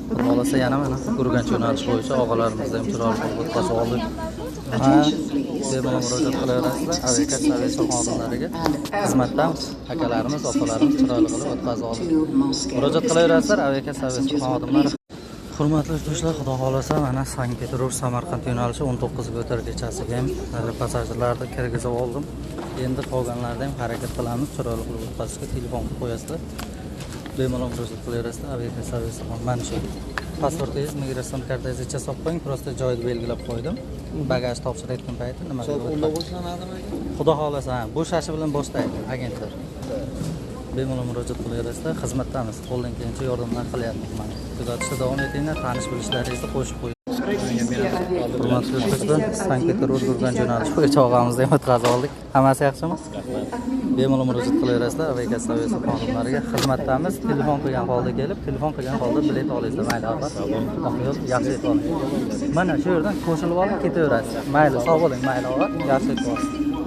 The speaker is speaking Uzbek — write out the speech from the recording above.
Xudo xolasa yana mana Urganch yo'nalish bo'yicha og'alarimizda ham chiroyli qilib o'tkazib oldik. Bemalol murojaat qilaverasizlar. Aviakat servisi xodimlariga xizmatdamiz. Akalarimiz, opalarimiz chiroyli qilib o'tkazib oldik. Murojaat qilaverasizlar aviakat servisi xodimlari. Hurmatli do'stlar, xudo xolasa mana Sankt-Peterburg Samarqand yo'nalishi 19 ga o'tar kechasiga ham passajirlarni kirgizib oldim. Endi qolganlarda ham harakat qilamiz. Chiroyli qilib o'tkazishga telefon qilib qo'yasizlar. Bemalol murojaat qilaverasizlar. Aviakat servisi mana shu. Pasportingiz, migratsion kartangizni solib qo'ying. Prosta joyni belgilab qo'ydim. Bagaj topshirayotgan payti nima bo'ladi? Unda boshlanadimi? Xudo xolasa, bo'shashi bilan boshlaydi agentlar. Bemalol murojaat qilaverasizlar. Xizmatdamiz. Qo'ldan kelgancha yordamlar qilyapmiz mana. Kuzatishda davom etinglar. Tanish bilishlaringizni qo'shib qo'ying. Hurmatli do'stlar, Sankt-Peterburg Urganch yo'nalishi bo'yicha og'amizni ham o'tkazib oldik. Hammasi yaxshimi? Bemalol murojaat qilaverasizlar. Aviakat servisi xodimlariga xizmatdamiz. Telefon qilgan holda kelib, telefon qilgan holda bilet olasizlar. Mayli, opa. Yo'l yaxshi etib oling. Mana shu yerdan qo'shilib olib ketaverasiz. Mayli, sog' bo'ling, mayli, opa. Yaxshi etib oling.